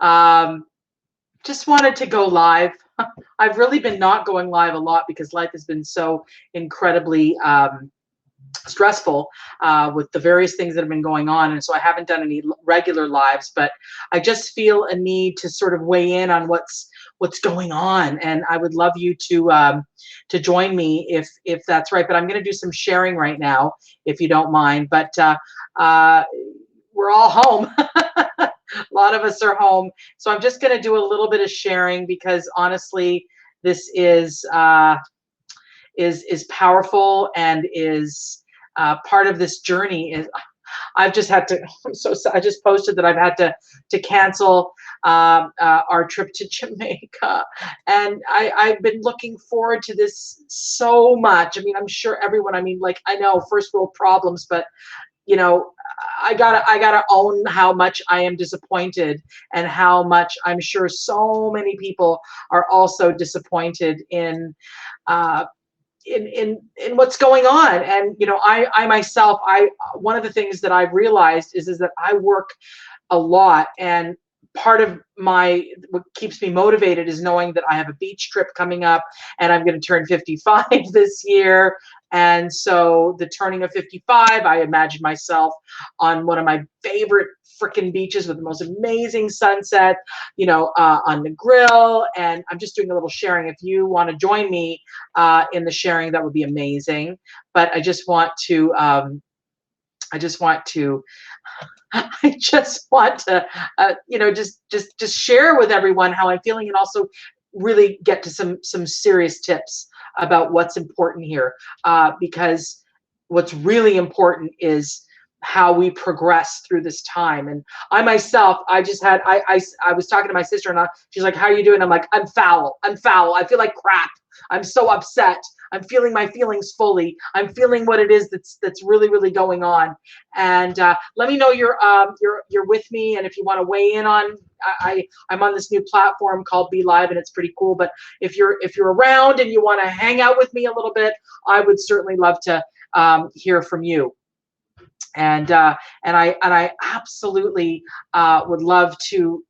Just wanted to go live. I've really been not going live a lot because life has been so incredibly stressful with the various things that have been going on, and so I haven't done any regular lives. But I just feel a need to sort of weigh in on what's going on, and I would love you to join me if that's right. But I'm going to do some sharing right now, if you don't mind. But we're all home. A lot of us are home, so I'm just going to do a little bit of sharing because honestly, this is powerful and is part of this journey. Is I've just had to. I just posted that I've had to cancel our trip to Jamaica, and I've been looking forward to this so much. I mean, I'm sure everyone. I mean, like I know first world problems, but you know, I gotta own how much I am disappointed and how much I'm sure so many people are also disappointed uh, in what's going on. And you know, I myself, I one of the things that I've realized is that I work a lot, and part of my what keeps me motivated is knowing that I have a beach trip coming up and I'm going to turn 55 this year. And so the turning of 55, I imagine myself on one of my favorite freaking beaches with the most amazing sunset, you know, on the grill. And I'm just doing a little sharing. If you want to join me in the sharing, that would be amazing. But I just want to I just want to, you know, just share with everyone how I'm feeling, and also really get to some serious tips about what's important here, because what's really important is how we progress through this time. And I myself, I just had, I was talking to my sister, and she's like, "How are you doing?" I'm like, "I'm foul. I'm foul. I feel like crap. I'm so upset. I'm feeling my feelings fully. I'm feeling what it is that's really really going on." And let me know you're with me, and if you want to weigh in on, I'm on this new platform called Be Live, and it's pretty cool. But if you're around and you want to hang out with me a little bit, I would certainly love to hear from you. And I absolutely would love to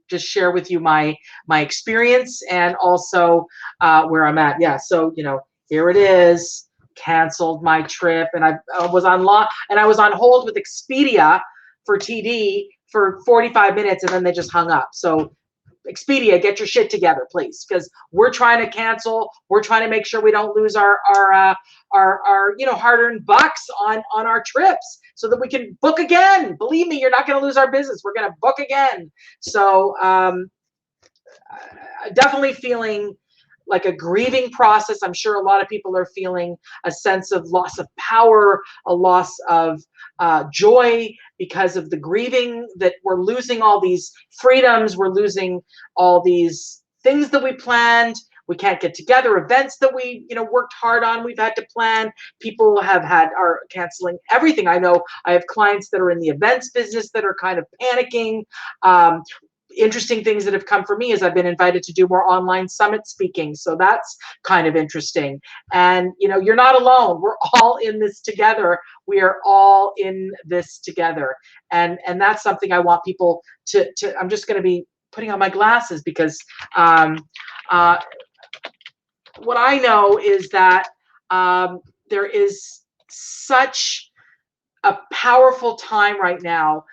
just share with you my experience, and also where I'm at. Yeah, so you know, here it is. Canceled my trip, and I was on hold with Expedia for TD for 45 minutes, and then they just hung up. So Expedia, get your shit together, please, because we're trying to cancel. We're trying to make sure we don't lose our you know, hard-earned bucks on our trips, so that we can book again. Believe me, you're not going to lose our business. We're going to book again. So definitely feeling like a grieving process. I'm sure a lot of people are feeling a sense of loss of power, a loss of joy because of the grieving, that we're losing all these freedoms, we're losing all these things that we planned. We can't get together. Events that we, you know, worked hard on, we've had to plan. People are canceling everything. I know I have clients that are in the events business that are kind of panicking. Interesting things that have come for me is I've been invited to do more online summit speaking. So that's kind of interesting. And you know, you're not alone. We're all in this together. We are all in this together. And that's something I want people to I'm just going to be putting on my glasses because uh, what I know is that there is such a powerful time right now.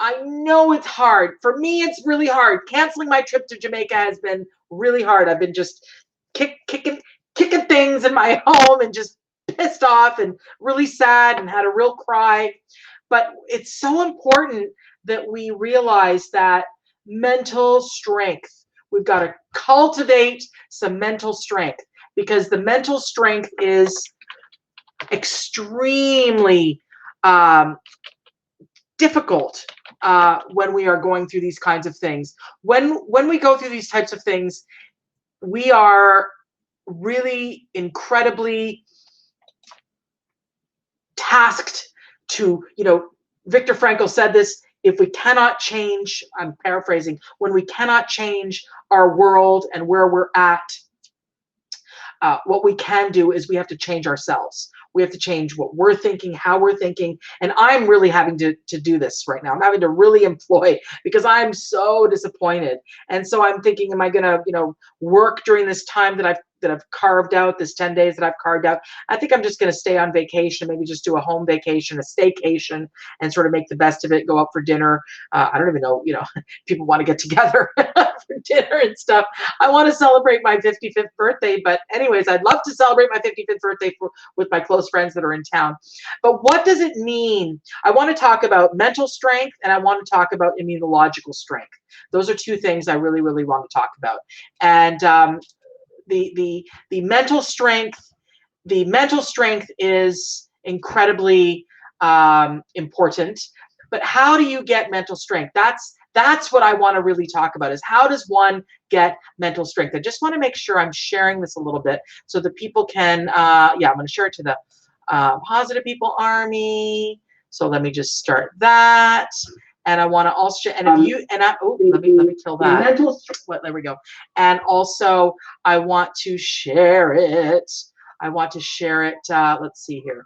I know it's hard. For me, it's really hard. Canceling my trip to Jamaica has been really hard. I've been just kicking things in my home and just pissed off and really sad and had a real cry. But it's so important that we realize that mental strength. We've got to cultivate some mental strength, because the mental strength is extremely um, difficult when we are going through these kinds of things. When we go through these types of things, we are really incredibly tasked to, you know, Viktor Frankl said this, if we cannot change, I'm paraphrasing, when we cannot change our world and where we're at, what we can do is we have to change ourselves. We have to change what we're thinking, how we're thinking. And I'm really having to do this right now. I'm having to really employ, because I'm so disappointed. And so I'm thinking, am I going to, work during this time that I've carved out, this 10 days that I've carved out? I think I'm just going to stay on vacation, maybe just do a home vacation, a staycation, and sort of make the best of it, go out for dinner. I don't even know, people want to get together for dinner and stuff. I want to celebrate my 55th birthday, but anyways, I'd love to celebrate my 55th birthday with my close friends that are in town. But what does it mean? I want to talk about mental strength, and I want to talk about immunological strength. Those are two things I really, really want to talk about. And the mental strength, is incredibly important. But how do you get mental strength? That's what I want to really talk about, is how does one get mental strength? I just want to make sure I'm sharing this a little bit so that people can, I'm going to share it to the Positive People Army. So let me just start that. And I want to also, and if you, and let me kill that. There we go. And also I want to share it. Let's see here.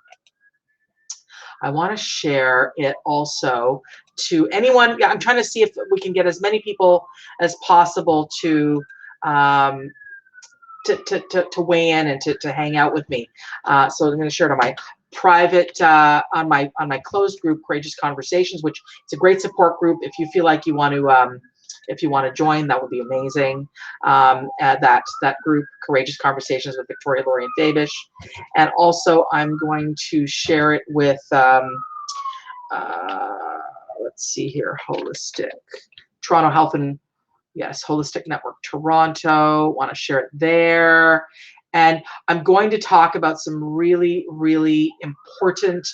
I want to share it also to anyone. Yeah, I'm trying to see if we can get as many people as possible to weigh in and to hang out with me. So I'm going to share it on my private, on my closed group, Courageous Conversations, which is a great support group. If you feel like you want to join, that would be amazing. That group, Courageous Conversations with Victoria, Lori, and Fabish. And also I'm going to share it with, let's see here, Holistic, Toronto Health and, yes, Holistic Network Toronto, want to share it there. And I'm going to talk about some really, really important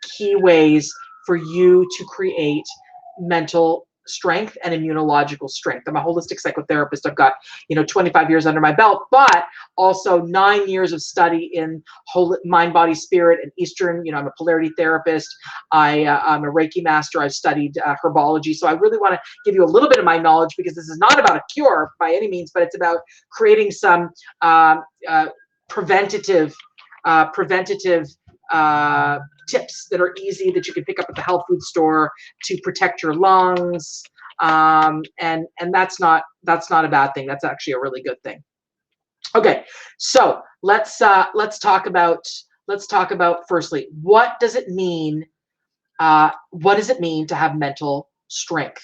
key ways for you to create mental strength and immunological strength. I'm a holistic psychotherapist. I've got 25 years under my belt, but also 9 years of study in mind, body, spirit, and Eastern. I'm a polarity therapist. I'm a Reiki master. I've studied herbology. So I really want to give you a little bit of my knowledge, because this is not about a cure by any means, but it's about creating some preventative tips that are easy, that you can pick up at the health food store to protect your lungs. And that's not a bad thing. That's actually a really good thing. Okay, so let's talk about firstly, what does it mean? What does it mean to have mental strength?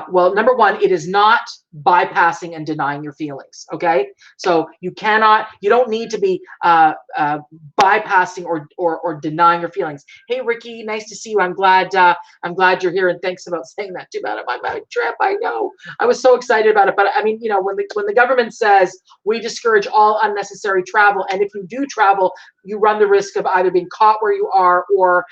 Well, number one, it is not bypassing and denying your feelings. Okay, so you don't need to be bypassing or denying your feelings. Hey, Ricky, nice to see you. I'm glad you're here, and thanks about saying that. Too bad about my trip. I know, I was so excited about it, but I mean, when the government says we discourage all unnecessary travel, and if you do travel, you run the risk of either being caught where you are or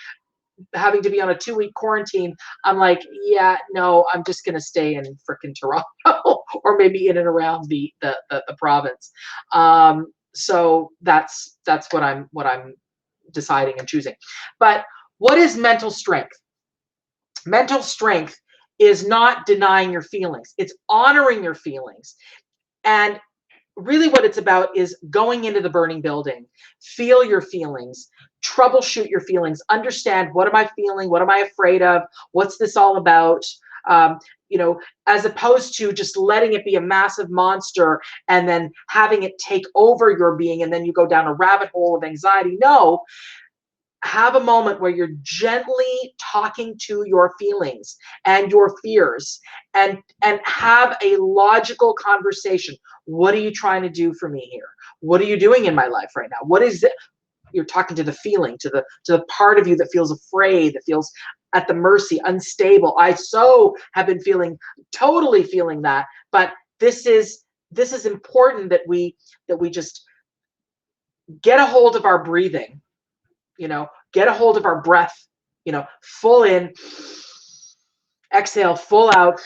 having to be on a 2-week quarantine, I'm like, yeah, no, I'm just gonna stay in frickin' Toronto or maybe in and around the province. So that's what I'm deciding and choosing. But what is mental strength? Mental strength is not denying your feelings. It's honoring your feelings. And really what it's about is going into the burning building, feel your feelings, troubleshoot your feelings, understand, what am I feeling? What am I afraid of? What's this all about? As opposed to just letting it be a massive monster and then having it take over your being, and then you go down a rabbit hole of anxiety. No, have a moment where you're gently talking to your feelings and your fears, and have a logical conversation. What are you trying to do for me here? What are you doing in my life right now? What is it? You're talking to the feeling, to the part of you that feels afraid, that feels at the mercy, unstable. I so have been totally feeling that. But this is important that we just get a hold of our breathing. Get a hold of our breath, full in, exhale, full out,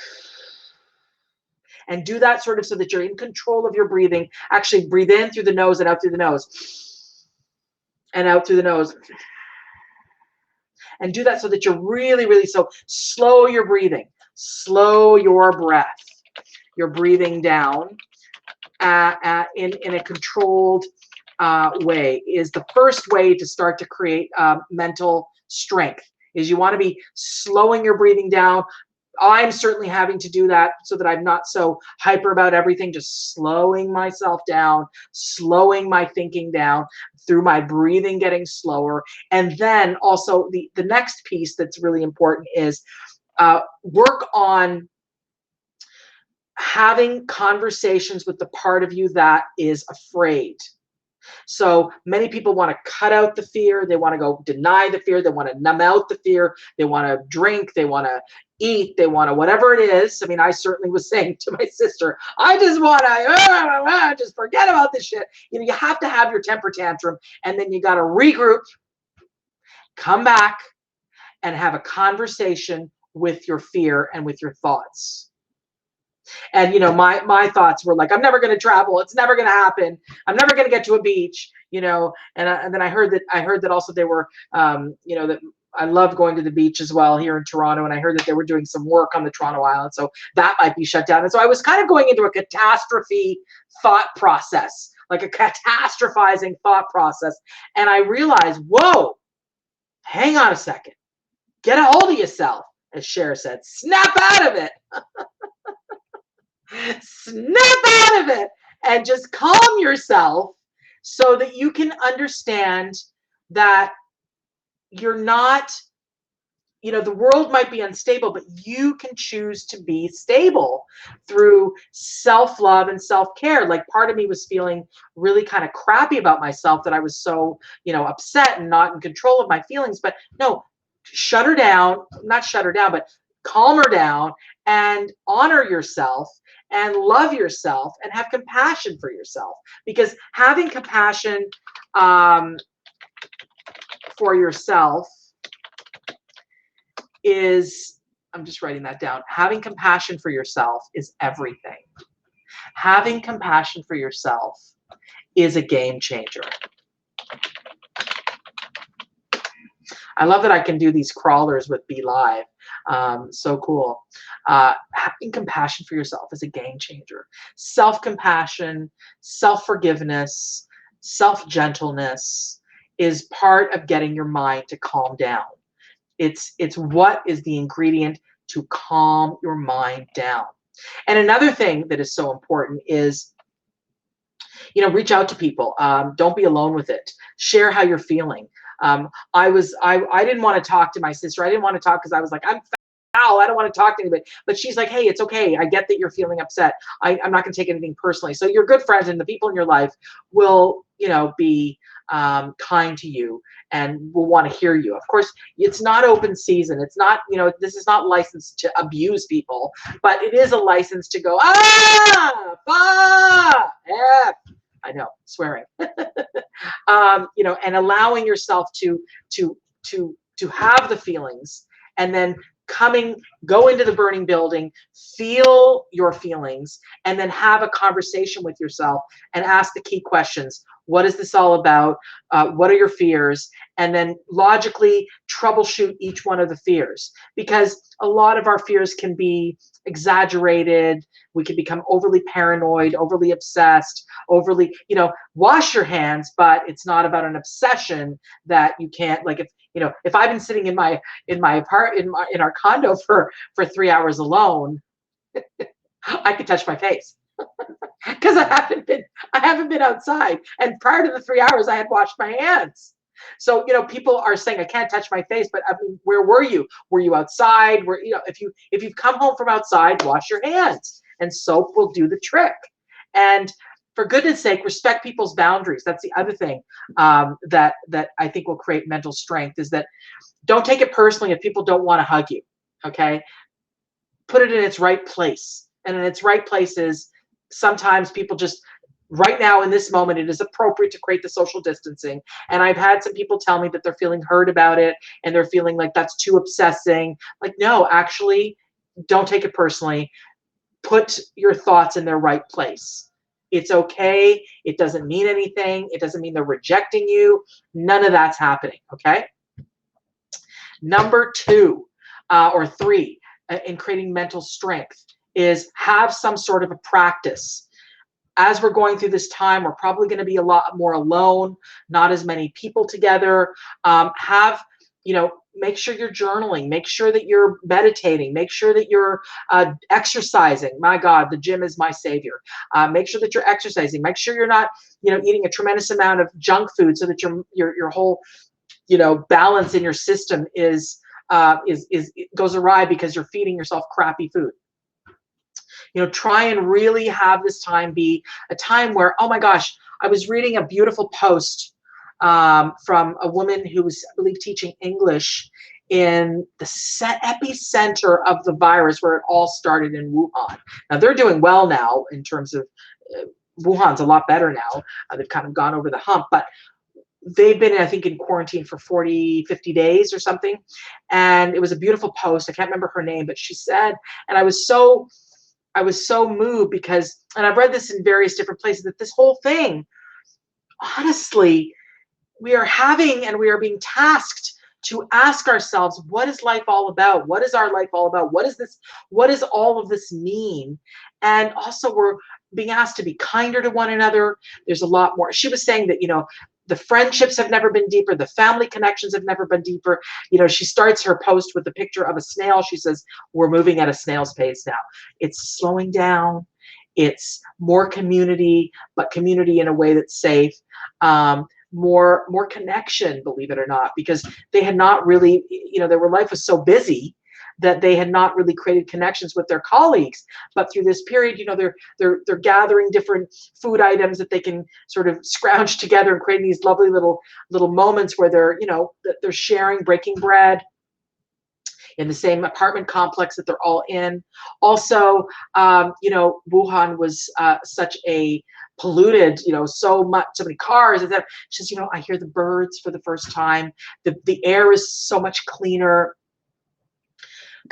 and do that sort of so that you're in control of your breathing. Actually breathe in through the nose and out through the nose, and out through the nose. And do that so that you're really, really, so slow your breathing, slow your breath. You're breathing down in a controlled way is the first way to start to create mental strength is you want to be slowing your breathing down. I'm certainly having to do that so that I'm not so hyper about everything, just slowing myself down, slowing my thinking down through my breathing getting slower. And then also the next piece that's really important is work on having conversations with the part of you that is afraid. So many people want to cut out the fear. They want to go deny the fear. They want to numb out the fear. They want to drink. They want to eat. They want to whatever it is. I mean, I certainly was saying to my sister, I just want to just forget about this shit. You know, you have to have your temper tantrum, and then you got to regroup, come back, and have a conversation with your fear and with your thoughts. And you know, my thoughts were like, I'm never going to travel. It's never going to happen. I'm never going to get to a beach. You know, and then I heard that also they were, you know, that I love going to the beach as well here in Toronto, and I heard that they were doing some work on the Toronto Island, so that might be shut down. And so I was kind of going into a catastrophe thought process, like a catastrophizing thought process, and I realized, whoa, hang on a second, get a hold of yourself, as Cher said, snap out of it. Snap out of it and just calm yourself so that you can understand that you're not, you know, the world might be unstable, but you can choose to be stable through self-love and self-care. Like part of me was feeling really kind of crappy about myself that I was so, you know, upset and not in control of my feelings. But no, shut her down, not shut her down, but calm her down and honor yourself and love yourself and have compassion for yourself. Because having compassion for yourself is, I'm just writing that down. Having compassion for yourself is everything. Having compassion for yourself is a game changer. I love that I can do these crawlers with Be Live. So cool. Having compassion for yourself is a game changer. Self-compassion, self-forgiveness, self-gentleness is part of getting your mind to calm down. It's what is the ingredient to calm your mind down. And another thing that is so important is, you know, reach out to people. Don't be alone with it. Share how you're feeling. I didn't want to talk to my sister. I didn't want to talk because I was like, I'm foul. I don't want to talk to anybody. But she's like, hey, it's okay. I get that you're feeling upset. I'm not going to take anything personally. So your good friends and the people in your life will, you know, be kind to you and will want to hear you. Of course, it's not open season. It's not, you know, this is not licensed to abuse people, but it is a license to go, F. I know, swearing. You know, and allowing yourself to have the feelings, and then go into the burning building, feel your feelings, and then have a conversation with yourself and ask the key questions. What is this all about? What are your fears? And then logically troubleshoot each one of the fears, because a lot of our fears can be exaggerated. We can become overly paranoid, overly obsessed, overly, you know, wash your hands, but it's not about an obsession that you can't, like, if, you know, if I've been sitting in our condo for 3 hours alone, I could touch my face because I haven't been outside. And prior to the 3 hours, I had washed my hands. So, you know, people are saying I can't touch my face, but I mean, where were you? Were you outside? Where, you know, if you've come home from outside, wash your hands, and soap will do the trick. And for goodness sake, respect people's boundaries. That's the other thing that I think will create mental strength, is that don't take it personally if people don't want to hug you. Okay, put it in its right place. And in its right place is sometimes people just, right now in this moment, it is appropriate to create the social distancing. And I've had some people tell me that they're feeling hurt about it and they're feeling like that's too obsessing. Like, no, actually, don't take it personally. Put your thoughts in their right place. It's okay. It doesn't mean anything. It doesn't mean they're rejecting you. None of that's happening. Okay. Number 2 or 3 in creating mental strength is have some sort of a practice. as we're going through this time, we're probably going to be a lot more alone, not as many people together. Have, make sure you're journaling, make sure that you're meditating, make sure that you're exercising. My God, the gym is my savior. Make sure that you're exercising. Make sure you're not, eating a tremendous amount of junk food, so that your whole, balance in your system goes awry because you're feeding yourself crappy food. Try and really have this time be a time where, oh my gosh, I was reading a beautiful post from a woman who was, I believe, teaching English in the epicenter of the virus, where it all started in Wuhan. Now they're doing well now in terms of Wuhan's a lot better now. They've kind of gone over the hump, but they've been, I think, in quarantine for 40, 50 days or something. And it was a beautiful post. I can't remember her name, but she said, and I was so moved because, and I've read this in various different places, that this whole thing, honestly, we are being tasked to ask ourselves, what is life all about? What is our life all about? What is this? What does all of this mean? And also, we're being asked to be kinder to one another. There's a lot more. She was saying that, the friendships have never been deeper. The family connections have never been deeper. She starts her post with a picture of a snail. She says, we're moving at a snail's pace now. It's slowing down. It's more community, but community in a way that's safe. More connection, believe it or not, because they had not really, their life was so busy that they had not really created connections with their colleagues. But through this period, they're gathering different food items that they can sort of scrounge together and creating these lovely little moments where they're sharing, breaking bread in the same apartment complex that they're all in. Also, Wuhan was such a polluted, so many cars. And she says, I hear the birds for the first time. The air is so much cleaner.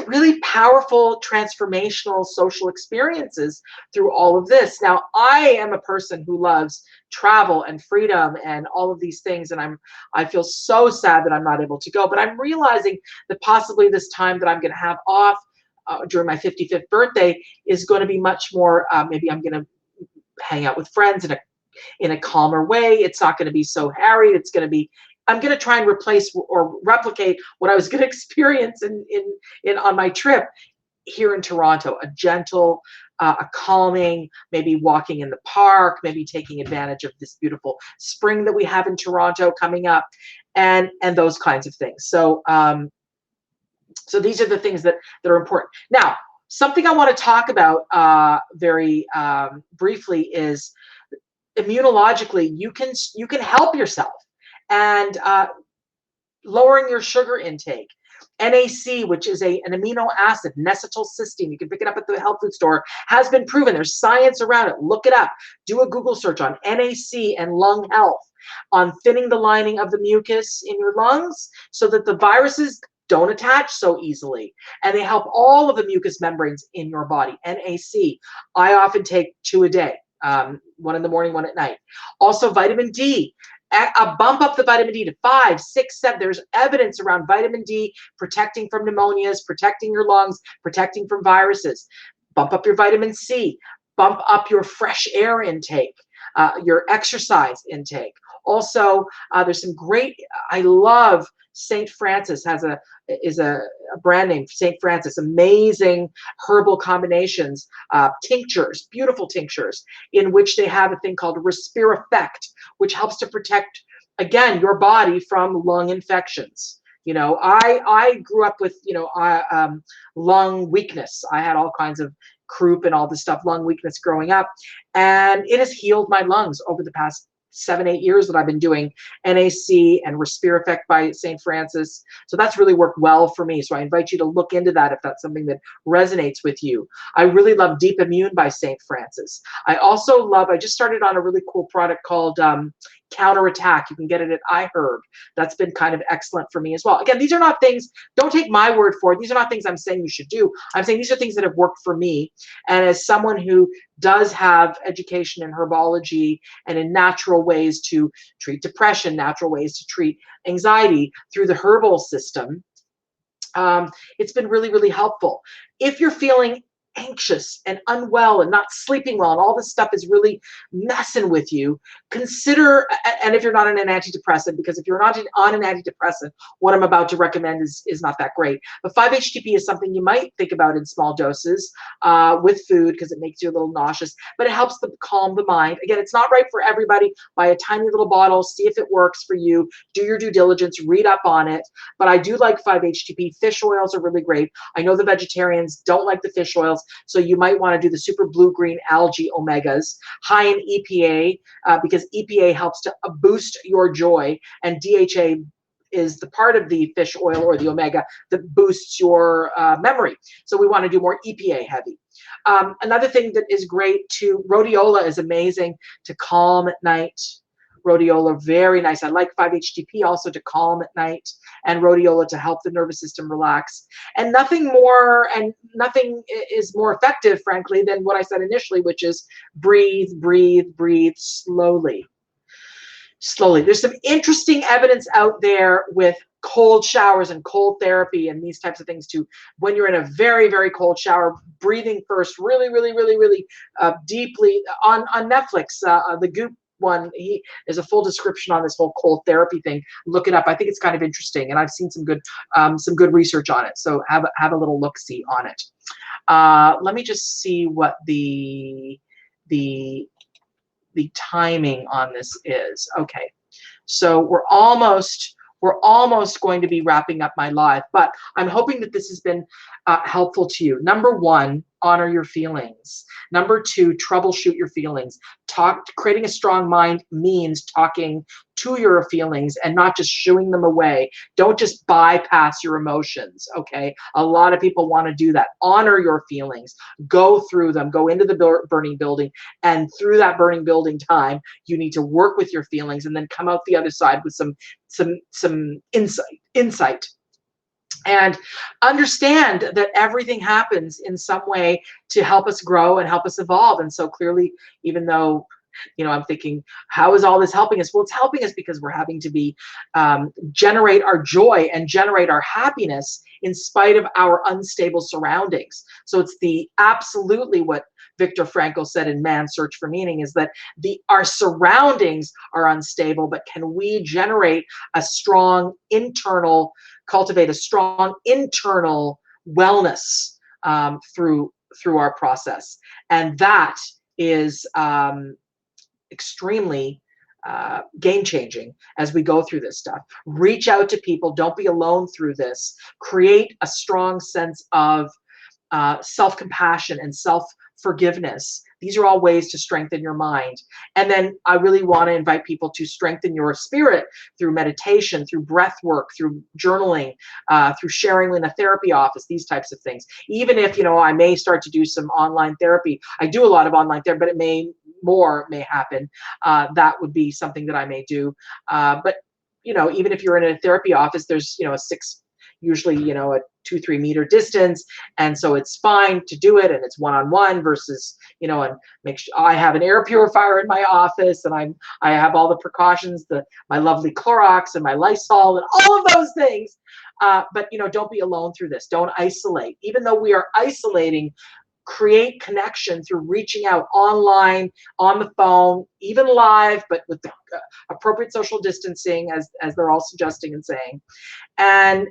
Really powerful, transformational social experiences through all of this. Now, I am a person who loves travel and freedom and all of these things, and I feel so sad that I'm not able to go. But I'm realizing that possibly this time that I'm going to have off during my 55th birthday is going to be much more. Maybe I'm going to hang out with friends in a calmer way. It's not going to be so harried. I'm going to try and replace or replicate what I was going to experience on my trip here in Toronto. A gentle, a calming, maybe walking in the park, maybe taking advantage of this beautiful spring that we have in Toronto coming up, and those kinds of things. So these are the things that are important. Now, something I want to talk about very briefly is immunologically, you can help yourself. And lowering your sugar intake. NAC, which is an amino acid, N-acetylcysteine, you can pick it up at the health food store, has been proven. There's science around it. Look it up. Do a Google search on NAC and lung health, on thinning the lining of the mucus in your lungs so that the viruses don't attach so easily. And they help all of the mucous membranes in your body. NAC. I often take 2 a day, one in the morning, one at night. Also, vitamin D. Bump up the vitamin D to 5, 6, 7. There's evidence around vitamin D protecting from pneumonias, protecting your lungs, protecting from viruses. Bump up your vitamin C. Bump up your fresh air intake, your exercise intake. Also, there's some great, I love St. Francis is a brand name, St. Francis, amazing herbal combinations, tinctures, beautiful tinctures, in which they have a thing called Respireffect, which helps to protect, again, your body from lung infections. I grew up with, lung weakness. I had all kinds of croup and all this stuff, lung weakness growing up, and it has healed my lungs over the past 7-8 years that I've been doing NAC and Respireffect by St. Francis. So that's really worked well for me. So I invite you to look into that if that's something that resonates with you. I really love Deep Immune by St. Francis. I just started on a really cool product called Counterattack. You can get it at iHerb. That's been kind of excellent for me as well. Again, these are not things, don't take my word for it. These are not things I'm saying you should do. I'm saying these are things that have worked for me. And as someone who does have education in herbology and in natural ways to treat depression, natural ways to treat anxiety through the herbal system, it's been really, really helpful. If you're feeling anxious and unwell and not sleeping well and all this stuff is really messing with you, consider, and if you're not on an antidepressant, because if you're not on an antidepressant, what I'm about to recommend is not that great. But 5-HTP is something you might think about in small doses with food, because it makes you a little nauseous, but it helps them calm the mind. Again, it's not right for everybody. Buy a tiny little bottle, see if it works for you, do your due diligence, read up on it. But I do like 5-HTP. Fish oils are really great. I know the vegetarians don't like the fish oils, so you might want to do the super blue-green algae omegas, high in EPA, because EPA helps to boost your joy, and DHA is the part of the fish oil or the omega that boosts your memory. So we want to do more EPA heavy. Another thing that is great too, rhodiola is amazing to calm at night. Rhodiola, very nice. I like 5-HTP also to calm at night, and rhodiola to help the nervous system relax. And nothing is more effective, frankly, than what I said initially, which is breathe, breathe, breathe slowly. Slowly. There's some interesting evidence out there with cold showers and cold therapy and these types of things too. When you're in a very, very cold shower, breathing first, really, really, really, really deeply. On Netflix, the Goop one, there's a full description on this whole cold therapy thing. Look it up. I think it's kind of interesting, and I've seen some good research on it. So have a little look-see on it. Let me just see what the timing on this is. Okay, so we're almost going to be wrapping up my live, but I'm hoping that this has been helpful to you. Number one, honor your feelings. Number two, troubleshoot your feelings. Creating a strong mind means talking to your feelings and not just shooing them away. Don't just bypass your emotions, okay? A lot of people want to do that. Honor your feelings. Go through them. Go into the burning building, and through that burning building time, you need to work with your feelings and then come out the other side with some insight. And understand that everything happens in some way to help us grow and help us evolve. And so clearly, even though, I'm thinking, how is all this helping us? Well, it's helping us because we're having to generate our joy and generate our happiness in spite of our unstable surroundings. So it's absolutely what Viktor Frankl said in Man's Search for Meaning, is that our surroundings are unstable, but can we cultivate a strong internal wellness through our process. And that is extremely game-changing as we go through this stuff. Reach out to people. Don't be alone through this. Create a strong sense of self-compassion and self-forgiveness. These are all ways to strengthen your mind. And then I really want to invite people to strengthen your spirit through meditation, through breath work, through journaling, through sharing in a therapy office, these types of things. Even if, I may start to do some online therapy. I do a lot of online therapy, but more may happen. That would be something that I may do. But, even if you're in a therapy office, there's, usually, a 2-3 meter distance. And so it's fine to do it. And it's one-on-one versus, and make sure I have an air purifier in my office, and I have all the precautions, my lovely Clorox and my Lysol and all of those things. But, don't be alone through this. Don't isolate. Even though we are isolating, create connection through reaching out online, on the phone, even live, but with the appropriate social distancing, as they're all suggesting and saying, and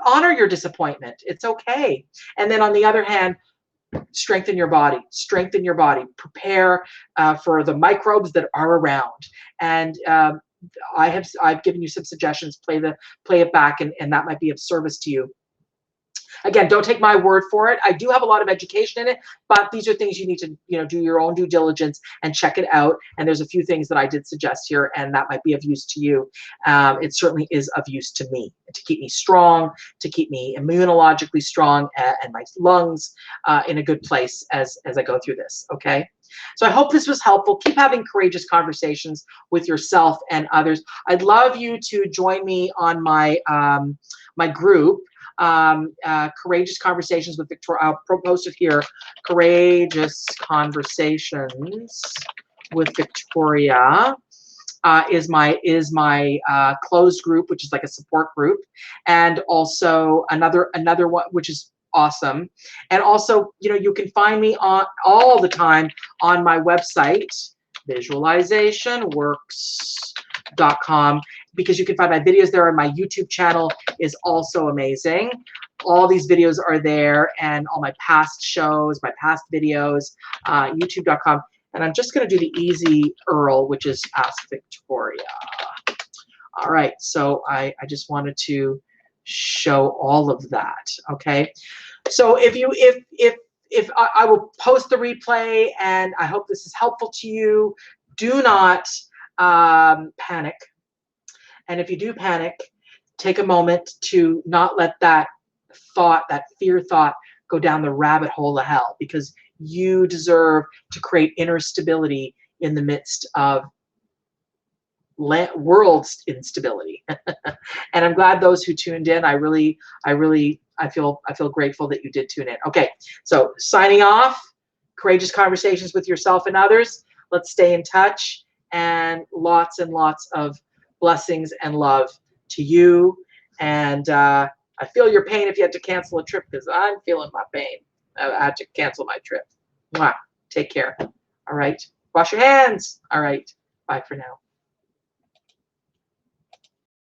honor your disappointment. It's okay. And then on the other hand, strengthen your body. Prepare for the microbes that are around. And I've given you some suggestions. Play it back, and that might be of service to you. Again, don't take my word for it. I do have a lot of education in it, but these are things you need to, do your own due diligence and check it out. And there's a few things that I did suggest here, and that might be of use to you. It certainly is of use to me, to keep me strong, to keep me immunologically strong, and my lungs in a good place as I go through this. Okay. So I hope this was helpful. Keep having courageous conversations with yourself and others. I'd love you to join me on my group. Courageous Conversations with Victoria. I'll post it here. Courageous Conversations with Victoria is my closed group, which is like a support group, and also another one which is awesome. And also, you know, you can find me on all the time on my website, visualizationworks.com, because you can find my videos there, and my YouTube channel is also amazing. All these videos are there, and all my past shows, my past videos, youtube.com. And I'm just going to do the easy URL, which is Ask Victoria. All right, so I just wanted to show all of that. Okay, so if I will post the replay, and I hope this is helpful to you. Do not panic, and if you do panic, take a moment to not let that thought, that fear thought, go down the rabbit hole of hell, because you deserve to create inner stability in the midst of world instability. And I'm glad those who tuned in. I feel grateful that you did tune in. Okay, so signing off. Courageous conversations with yourself and others. Let's stay in touch, and lots of blessings and love to you. And I feel your pain if you had to cancel a trip, because I'm feeling my pain. I had to cancel my trip. Mwah. Take care. All right. Wash your hands. All right. Bye for now.